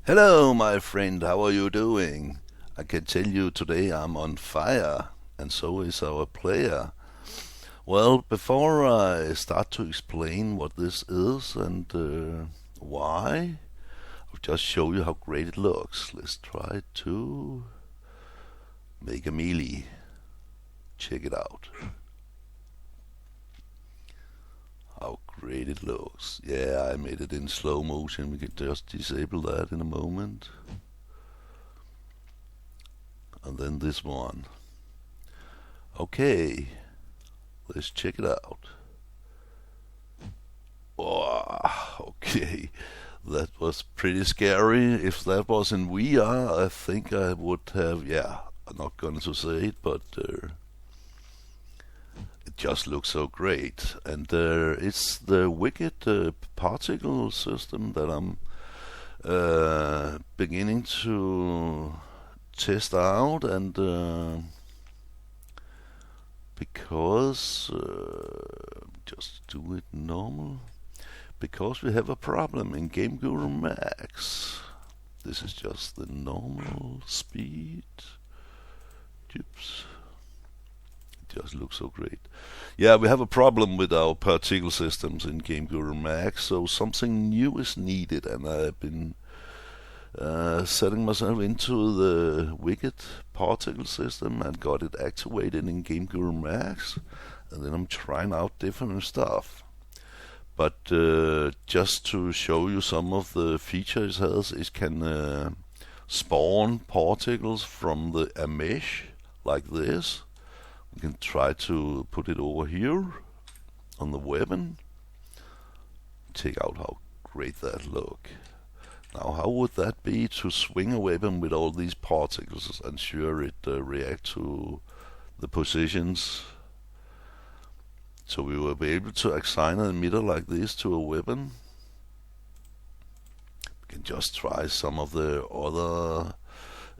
Hello, my friend, how are you doing? I can tell you today I'm on fire, and so is our player. Well, before I start to explain what this is and why, I'll just show you how great it looks. Let's try to make a melee. Check it out. How great it looks. Yeah, I made it in slow motion. We can just disable that in a moment. And then this one. Okay, let's check it out. Oh, okay, that was pretty scary. If that was in VR, I think I would have, yeah, I'm not going to say it, but it just looks so great. And it's the wicked particle system that I'm beginning to test out, and because just do it normal, because we have a problem in GameGuru MAX. This is just the normal speed. Oops. It just looks so great. Yeah, we have a problem with our particle systems in GameGuru MAX, so something new is needed, and I've been setting myself into the wicked particle system and got it activated in GameGuru MAX, and then I'm trying out different stuff. But just to show you some of the features it has, it can spawn particles from a mesh like this. We can try to put it over here on the weapon. Check out how great that look. Now, how would that be to swing a weapon with all these particles and sure it react to the positions? So we will be able to assign an emitter like this to a weapon. We can just try some of the other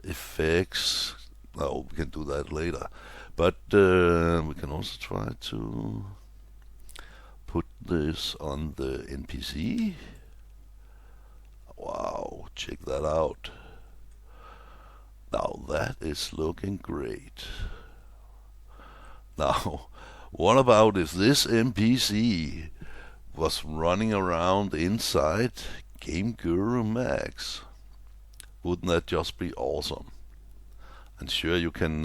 effects. No, we can do that later. But we can also try to put this on the NPC. Wow, check that out. Now that is looking great. Now, what about if this NPC was running around inside GameGuru MAX? Wouldn't that just be awesome? And sure, you could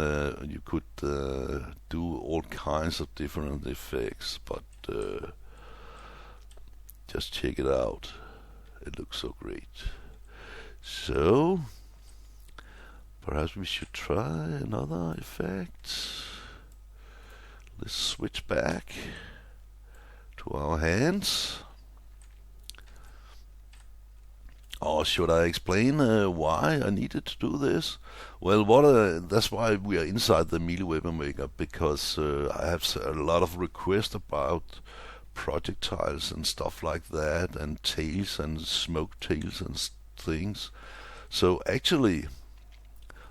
do all kinds of different effects, but just check it out. It looks so great. So, perhaps we should try another effect. Let's switch back to our hands. Or should I explain why I needed to do this? Well, that's why we are inside the melee weapon maker, because I have a lot of requests about projectiles and stuff like that, and tails and smoke tails and things. So actually,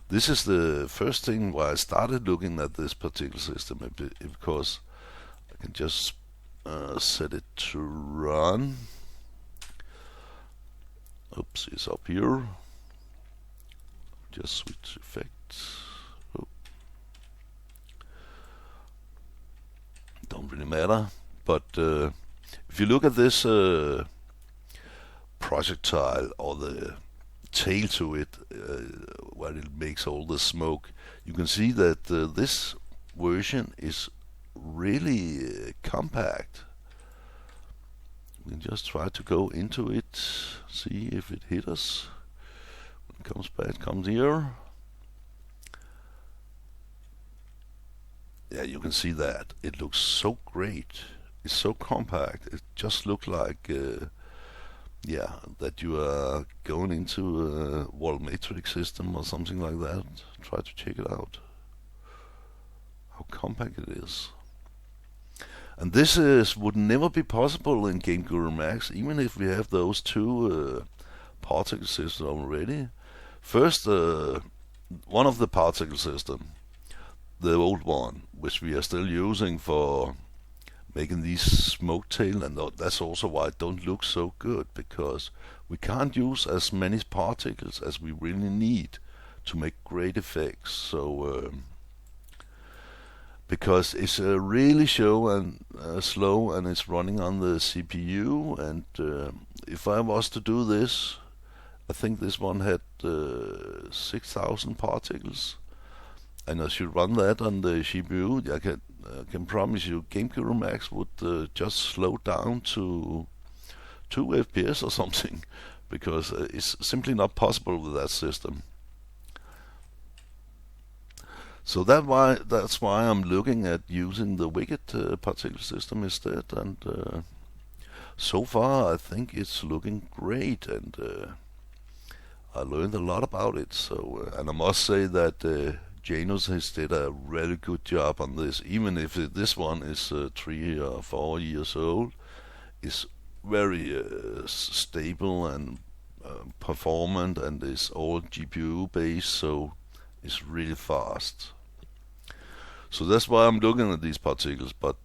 this is the first thing why I started looking at this particular system, because I can just set it to run. Oops, it's up here. Just switch effects. Oh. Don't really matter. But if you look at this projectile or the tail to it, where it makes all the smoke, you can see that this version is really compact. We can just try to go into it, see if it hits us. When it comes back, it comes here. Yeah, you can see that. It looks so great. It's so compact. It just looks like, that you are going into a wall matrix system or something like that. Try to check it out. How compact it is. And this would never be possible in GameGuru MAX, even if we have those two particle systems already. First, one of the particle system, the old one, which we are still using for making these smoke tail, and that's also why it don't look so good, because we can't use as many particles as we really need to make great effects. So because it's really slow and it's running on the CPU, and if I was to do this, I think this one had 6,000 particles, and I should run that on the CPU. I can promise you GameGuru MAX would just slow down to 2 FPS or something, because it's simply not possible with that system. So that's why I'm looking at using the Wicked particle system instead, and so far I think it's looking great, and I learned a lot about it. So and I must say that Janus has did a really good job on this, even if this one is 3 or 4 years old. It's very stable and performant, and is all GPU based, so it's really fast. So that's why I'm looking at these particles, but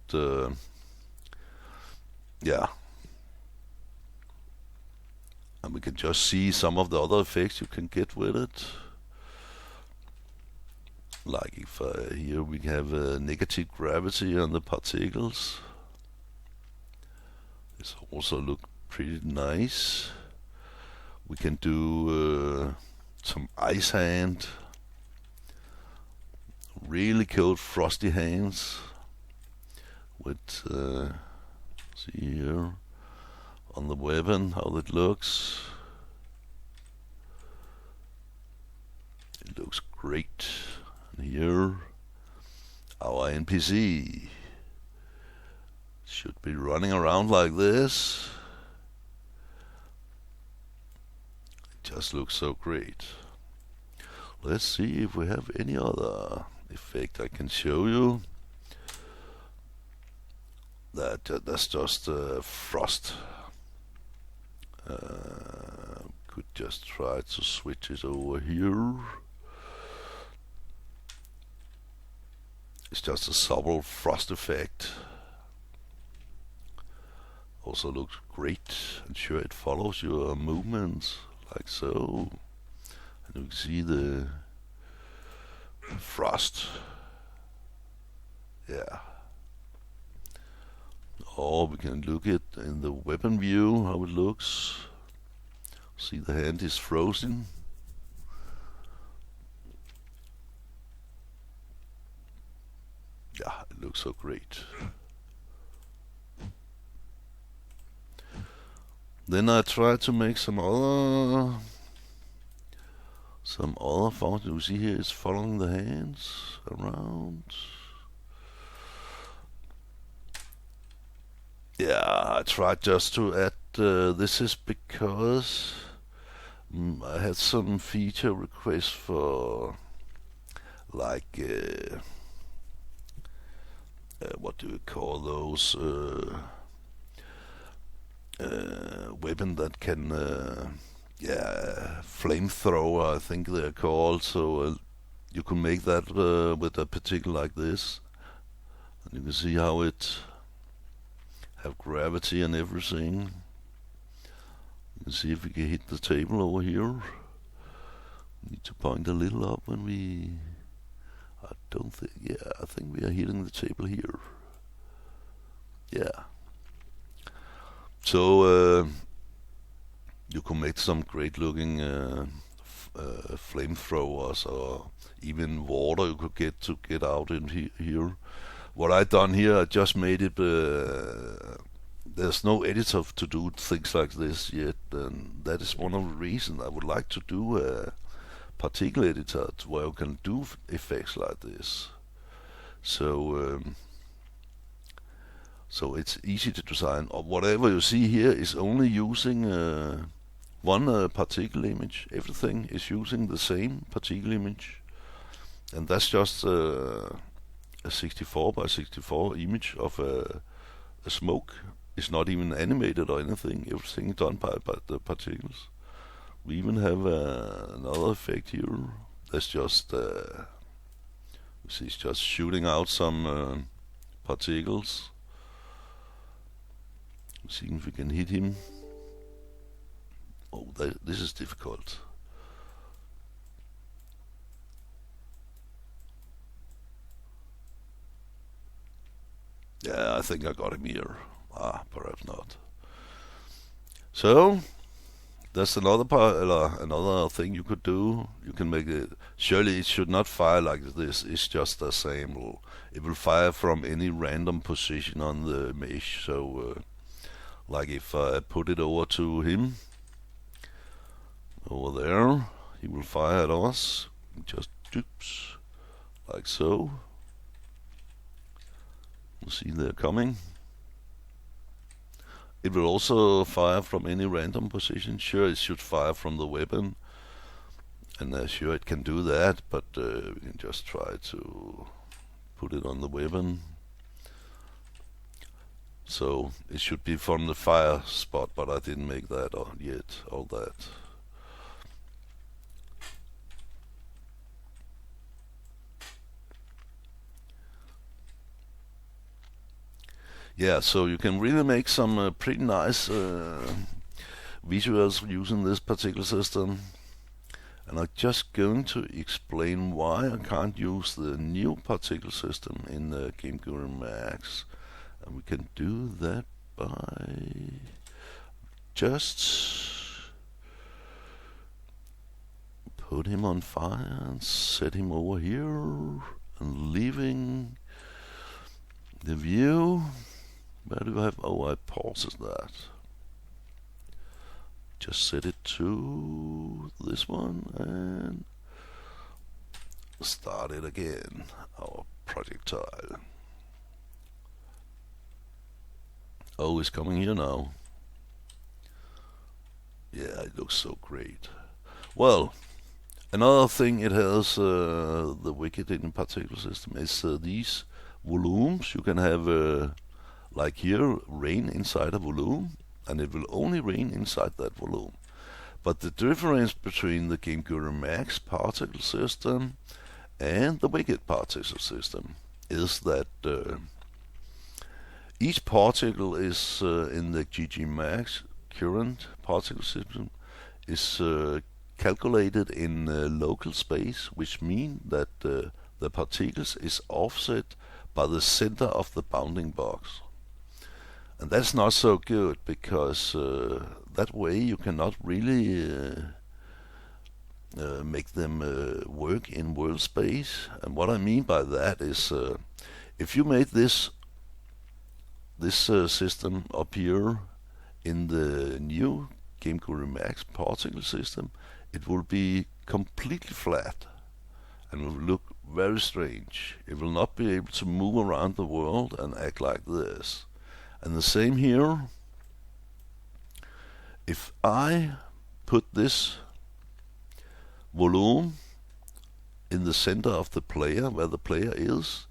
yeah. And we can just see some of the other effects you can get with it. Like if here we have negative gravity on the particles. This also look pretty nice. We can do some ice hand. Really cold frosty hands with see here on the weapon how it looks. It looks great. And here our NPC should be running around like this. It just looks so great. Let's see if we have any other effect I can show you. That's just frost. Could just try to switch it over here. It's just a subtle frost effect. Also looks great, and sure it follows your movements like so. And you can see the frost. Yeah. Or we can look at in the weapon view how it looks. See, the hand is frozen. Yeah, it looks so great. Then I tried to make some other functions. You see here it's following the hands around. Yeah, I tried just to add this is because I had some feature requests for like what do you call those weapon that can flamethrower, I think they're called. So you can make that with a particle like this, and you can see how it have gravity and everything. You can see if we can hit the table over here. We need to point a little up when we. I think we are hitting the table here. Yeah. So you can make some great looking flamethrowers, or even water you could get out in here. What I done here, I just made it. There's no editor to do things like this yet, and that is one of the reasons I would like to do a particle editor where you can do effects like this. So it's easy to design. Or whatever you see here is only using one particle image. Everything is using the same particle image, and that's just a 64 by 64 image of a smoke. It's not even animated or anything. Everything is done by the particles. We even have another effect here. That's just see, it's just shooting out some particles. See if we can hit him. Oh, this is difficult. Yeah, I think I got him here. Perhaps not. So that's another thing you could do. You can make it. Surely it should not fire like this. It's just a sample. It will fire from any random position on the mesh. So, like if I put it over to him, over there, he will fire at us. Just oops, like so. You see they're coming. It will also fire from any random position. Sure, it should fire from the weapon, and sure it can do that, but we can just try to put it on the weapon. So it should be from the fire spot, but I didn't make that yet, all that. Yeah, so you can really make some pretty nice visuals using this particular system. And I'm just going to explain why I can't use the new particle system in the GameGuru MAX. And we can do that by just put him on fire and set him over here and leaving the view. Where do I have? Oh, I pauses that. Just set it to this one and start it again. Our projectile. Oh, it's coming here now. Yeah, it looks so great. Well, another thing it has, the wicked in the particle system, is these volumes. You can have like here, rain inside a volume, and it will only rain inside that volume. But the difference between the GameGuru MAX particle system and the wicked particle system is that each particle is in the GG MAX current particle system is calculated in local space, which means that the particles is offset by the center of the bounding box. And that's not so good, because that way you cannot really make them work in world space. And what I mean by that is, if you made this system up here in the new GameGuru MAX particle system, it will be completely flat and will look very strange. It will not be able to move around the world and act like this. And the same here. If I put this volume in the center of the player, where the player is,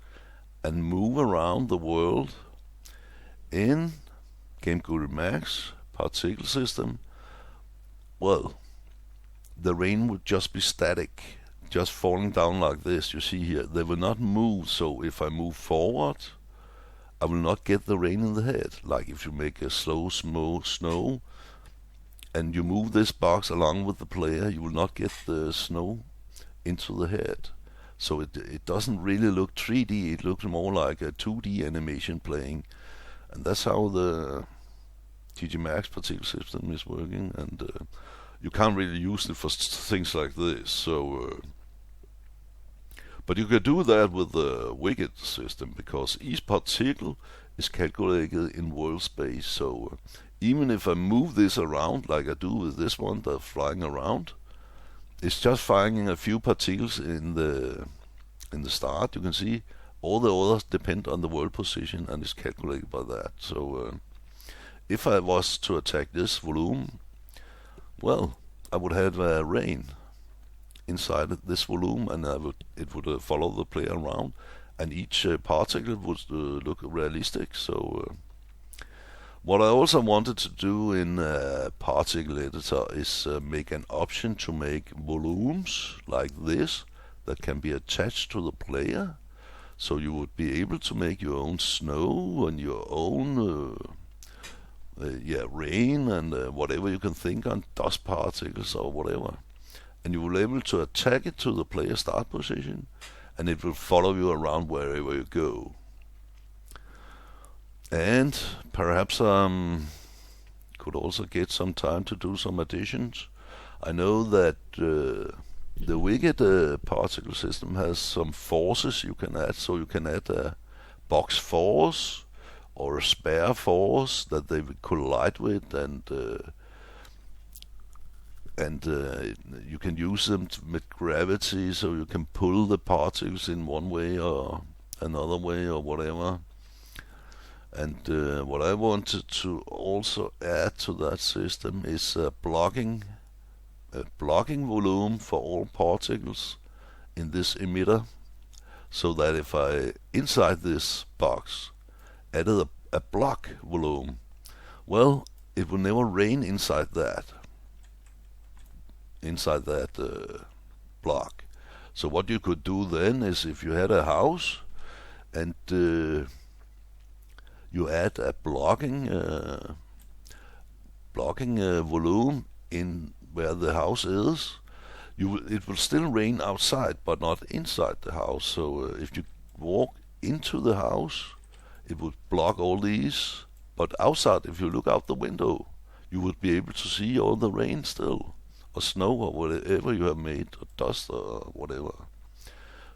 and move around the world in GameGuru MAX particle system, well, the rain would just be static, just falling down like this. You see here, they will not move. So if I move forward, I will not get the rain in the head. Like if you make a slow snow and you move this box along with the player, you will not get the snow into the head. So it doesn't really look 3D, it looks more like a 2D animation playing. And that's how the GG MAX particle system is working, and you can't really use it for things like this. So but you can do that with the wicked system, because each particle is calculated in world space. So even if I move this around, like I do with this one that's flying around, it's just finding a few particles in the start. You can see all the others depend on the world position, and it's calculated by that. So if I was to attack this volume, well, I would have rain inside this volume, and it would follow the player around, and each particle would look realistic. So what I also wanted to do in particle editor is make an option to make volumes like this that can be attached to the player, so you would be able to make your own snow and your own rain and whatever you can think on, dust particles or whatever. And you will be able to attack it to the player start position, and it will follow you around wherever you go. And perhaps could also get some time to do some additions. I know that the Wicked particle system has some forces you can add, so you can add a box force or a spare force that they will collide with, and you can use them with gravity, so you can pull the particles in one way or another way or whatever. And what I wanted to also add to that system is a blocking volume for all particles in this emitter, so that if I inside this box added a block volume, well, it will never rain inside that block. So what you could do then is, if you had a house and you add a blocking volume in where the house is, it will still rain outside, but not inside the house. So if you walk into the house, it would block all these, but outside, if you look out the window, you would be able to see all the rain still, or snow, or whatever you have made, or dust, or whatever.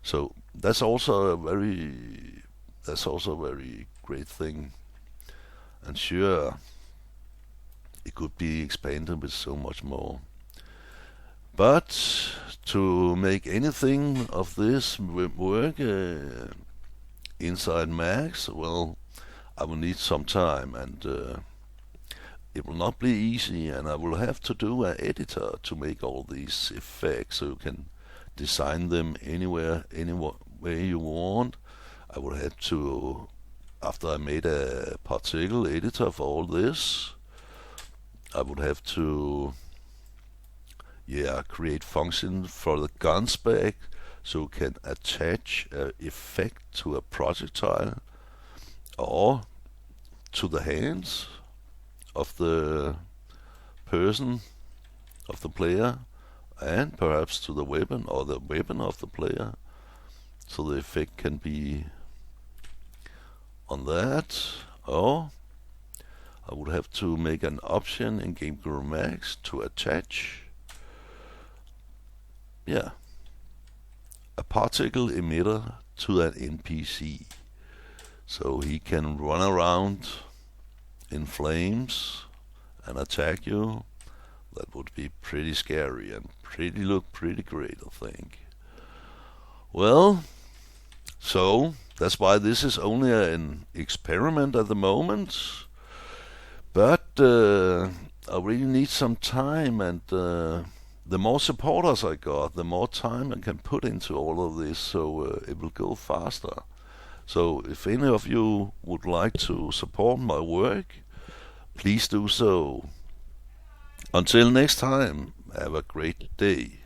So that's also a very great thing. And sure, it could be expanded with so much more. But to make anything of this work inside Max, well, I will need some time, and it will not be easy, and I will have to do an editor to make all these effects, so you can design them anywhere, any way you want. I will have to, after I made a particle editor for all this, I would have to create functions for the gun spec, so you can attach an effect to a projectile or to the hands of the person, of the player, and perhaps to the weapon or the weapon of the player, so the effect can be on that. Or I would have to make an option in GameGuru MAX to attach a particle emitter to an NPC, so he can run around in flames and attack you. That would be pretty scary and look pretty great, I think. Well, so that's why this is only an experiment at the moment, but I really need some time, and the more supporters I got, the more time I can put into all of this, so it will go faster. So if any of you would like to support my work, please do so. Until next time, have a great day.